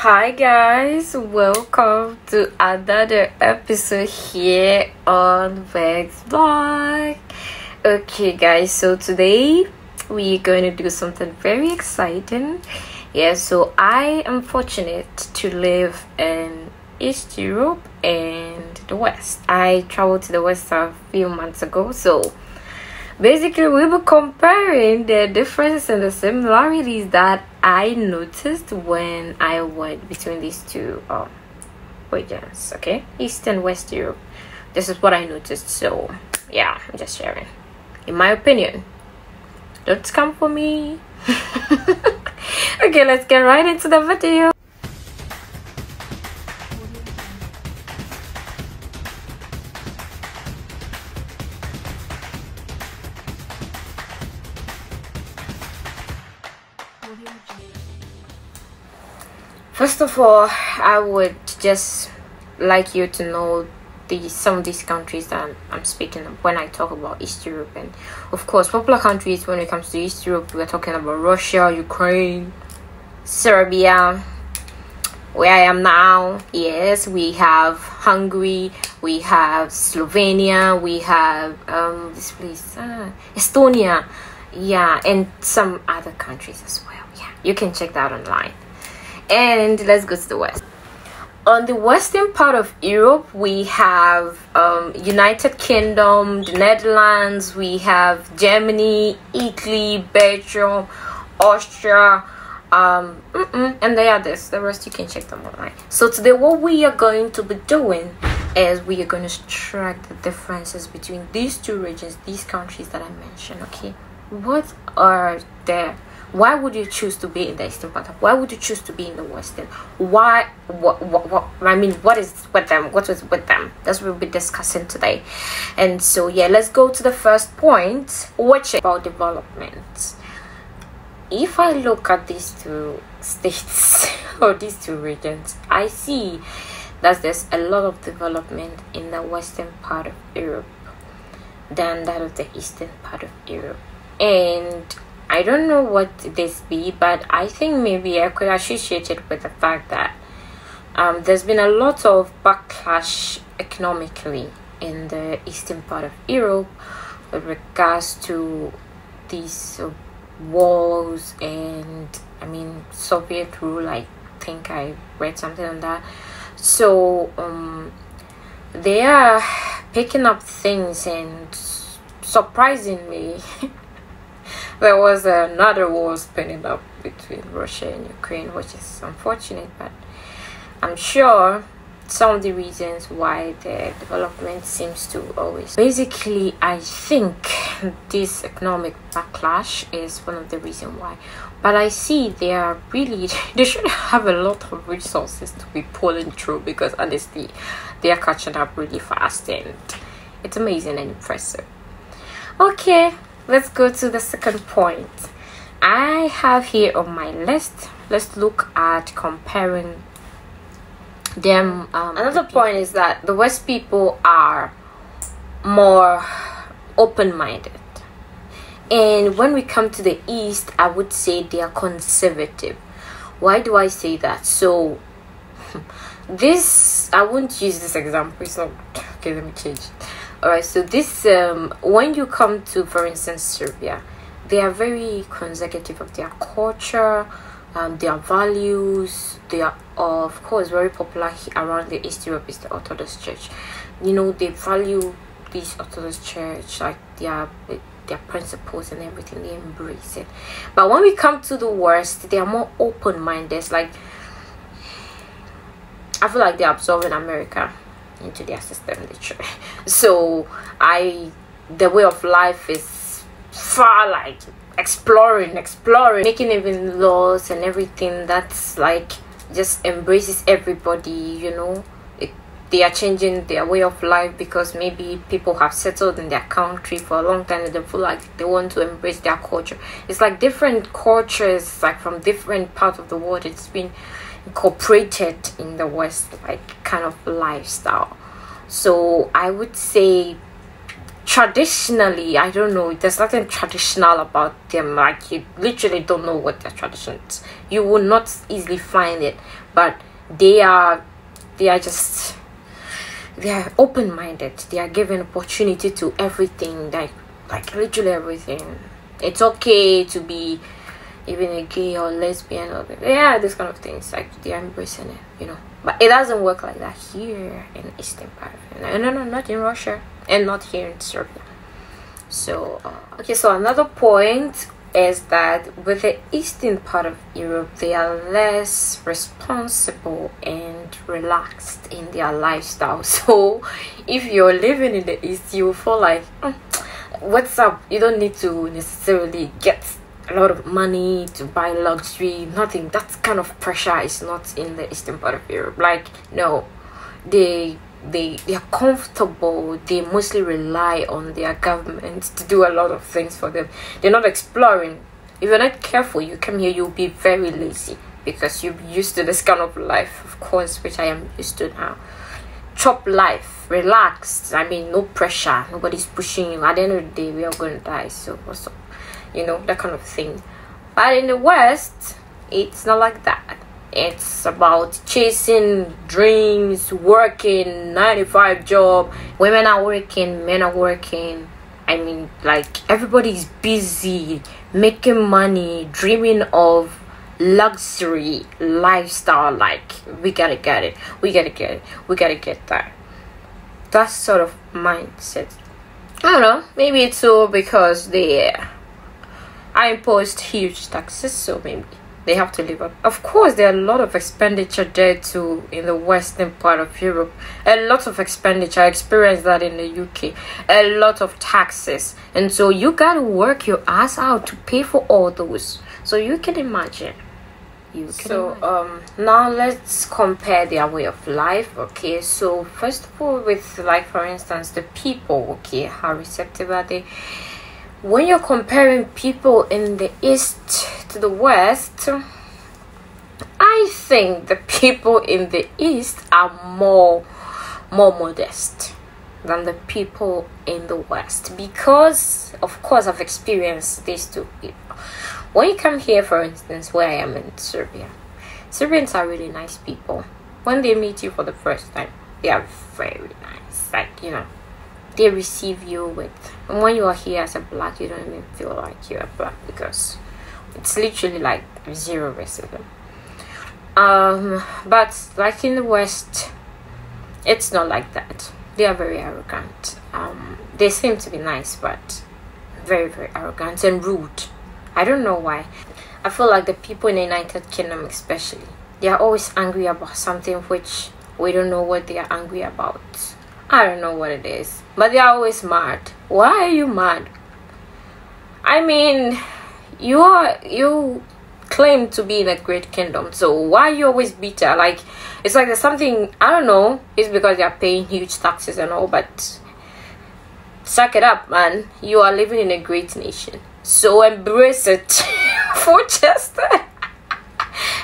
Hi guys, welcome to another episode here on Beks vlog. Okay guys, so today we're going to do something very exciting. So I am fortunate to live in East Europe and the West. I traveled to the West a few months ago, so basically we'll be comparing the differences and the similarities that I noticed when I went between these two regions. Okay, East and West Europe. This is what I noticed, so yeah, I'm just sharing in my opinion. Don't come for me. Okay, let's get right into the video. First of all, I would just like you to know some of these countries that I'm speaking of when I talk about East Europe. And of course, popular countries when it comes to East Europe, we're talking about Russia, Ukraine, Serbia, where I am now. Yes, we have Hungary, we have Slovenia, we have this place, Estonia, and some other countries as well. You can check that online. And let's go to the West. On the western part of Europe, we have United Kingdom, the Netherlands, we have Germany, Italy, Belgium, Austria, and the others. The rest you can check them online. So today what we are going to be doing is we are going to track the differences between these two regions, these countries that I mentioned. Okay, what are their... Why would you choose to be in the eastern part? Why would you choose to be in the western? Why? What is with them? What is with them? That's what we'll be discussing today. And so let's go to the first point, which is about development. If I look at these two states or these two regions, I see that there's a lot of development in the western part of Europe than that of the eastern part of Europe. And I don't know what this be, but I think maybe I could associate it with the fact that there's been a lot of backlash economically in the eastern part of Europe with regards to these wars and Soviet rule. I think I read something on that. So they are picking up things, and surprisingly there was another war spinning up between Russia and Ukraine, which is unfortunate, but I'm sure some of the reasons why the development seems to always... Basically, I think this economic backlash is one of the reasons why. But I see they should have a lot of resources to be pulling through, because honestly, they are catching up really fast, and it's amazing and impressive. Okay, let's go to the second point I have here on my list. Let's look at comparing them. Another point is that the West people are more open-minded, and when we come to the East, I would say they are conservative. Why do I say that? So I won't use this example. It's not okay. Let me change it. Alright, so this when you come to, for instance, Serbia, they are very conservative of their culture, their values. They are, of course, very popular around the East Europe is the Orthodox Church. They value this Orthodox Church, like their principles and everything. They embrace it. But when we come to the West, they are more open-minded. Like, I feel like they're absorbing America into their system, literally. So the way of life is far like exploring, making even laws and everything that's like just embraces everybody. They are changing their way of life because maybe people have settled in their country for a long time and they feel like they want to embrace their culture. It's like different cultures, like from different parts of the world. It's been incorporated in the West, like kind of lifestyle. So I would say traditionally, I don't know, there's nothing traditional about them. Like, you literally don't know what their traditions. You will not easily find it, but they are just, they are open-minded. They are given opportunity to everything, like literally everything. It's okay to be even a gay or lesbian, or this kind of things. Like, they are embracing it, you know. But it doesn't work like that here in Eastern part. No, not in Russia, and not here in Serbia. So okay, so another point is that with the eastern part of Europe, they are less responsible and relaxed in their lifestyle. So if you're living in the east, you will feel like, what's up? You don't need to necessarily get a lot of money to buy luxury, nothing. That kind of pressure is not in the eastern part of Europe. Like, no, they are comfortable. They mostly rely on their government to do a lot of things for them. They're not exploring. If you're not careful, you come here, you'll be very lazy because you're used to this kind of life, of course, which I am used to now. Chop life, relaxed. I mean, no pressure, nobody's pushing you. At the end of the day, we are going to die, so what's up? You know, that kind of thing. But in the West, it's not like that. It's about chasing dreams, working 9-to-5 job. Women are working, men are working. I mean, like, everybody's busy making money, dreaming of luxury lifestyle. Like, we gotta get it, we gotta get it, we gotta get that. That sort of mindset. I don't know, maybe it's all because I imposed huge taxes, so maybe they have to live up. Of course, there are a lot of expenditure there too in the western part of Europe. A lot of expenditure. I experienced that in the UK. A lot of taxes, and so you gotta work your ass out to pay for all those. So you can imagine. Now let's compare their way of life. Okay, so first of all, with, like, for instance, the people. Okay, how receptive are they? When you're comparing people in the east to the west, I think the people in the east are more modest than the people in the west, because of course I've experienced these two people. When you come here, for instance, where I am in Serbia, Serbians are really nice people. When they meet you for the first time, they are very nice. Like, you know, they receive you with, and when you are here as a black, you don't even feel like you're black, because it's literally like zero racism. But like in the west, it's not like that. They are very arrogant. They seem to be nice, but very, very arrogant and rude. I don't know why. I feel like the people in the United Kingdom especially, they are always angry about something which we don't know what they are angry about. I don't know what it is, but they are always mad. Why are you mad? I mean, you claim to be in a great kingdom, so why are you always bitter? Like, it's like there's something, I don't know. It's because they are paying huge taxes and all, but suck it up, man. You are living in a great nation, so embrace it for just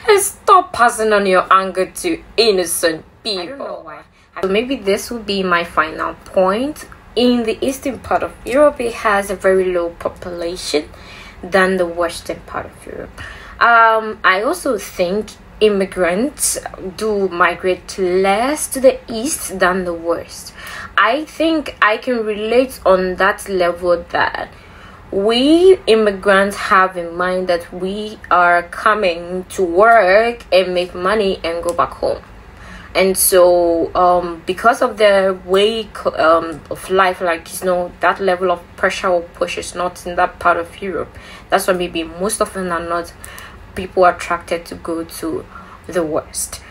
and stop passing on your anger to innocent people. I don't know why. So maybe this will be my final point. In the eastern part of Europe, it has a very low population than the western part of Europe. I also think immigrants do migrate less to the east than the west. I think I can relate on that level that we immigrants have in mind that we are coming to work and make money and go back home. And so because of the way of life, like, you know, that level of pressure or push is not in that part of Europe. That's why maybe most often than not, people are attracted to go to the west.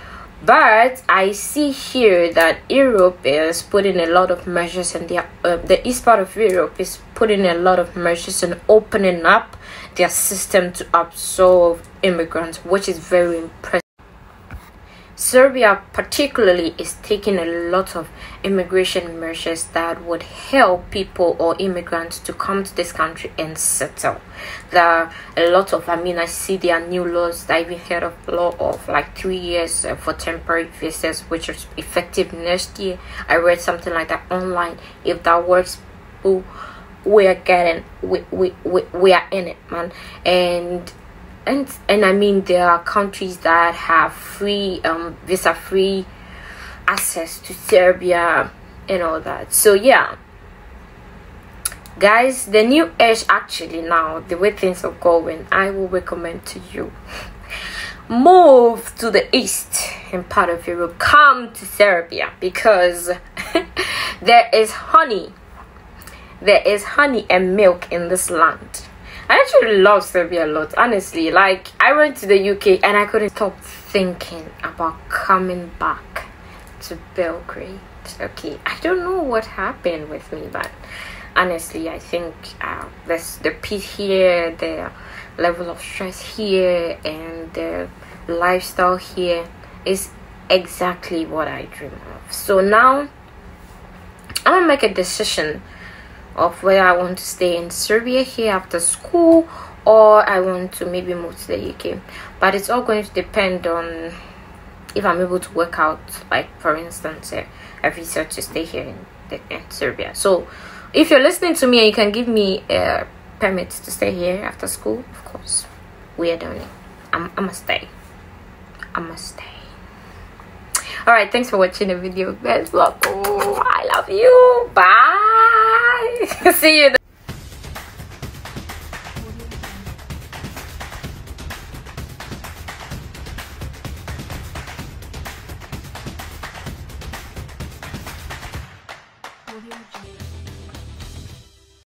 But I see here that Europe is putting a lot of measures, and the east part of Europe is putting a lot of measures and opening up their system to absorb immigrants, which is very impressive. Serbia particularly is taking a lot of immigration measures that would help people or immigrants to come to this country and settle. There are a lot of, I see there are new laws. I even heard of law of like 3 years for temporary visas, which is effective next year. I read something like that online. If that works people, we are in it, man. And I mean, there are countries that have free visa free access to Serbia and all that. So yeah, guys, the new age, actually, now the way things are going, I will recommend to you, move to the east in part of Europe, come to Serbia, because there is honey and milk in this land. I actually love Serbia a lot, honestly. Like, I went to the UK and I couldn't stop thinking about coming back to Belgrade. Okay, I don't know what happened with me, but honestly, I think the peace here, the level of stress here, and the lifestyle here is exactly what I dream of. So now I'm gonna make a decision of whether I want to stay in Serbia here after school, or I want to maybe move to the UK. But it's all going to depend on if I'm able to work out, like for instance a visa to stay here in Serbia. So if you're listening to me and you can give me a permit to stay here after school, of course, we are doing it. I must stay. All right, thanks for watching the video, guys. I love you. Bye. See you.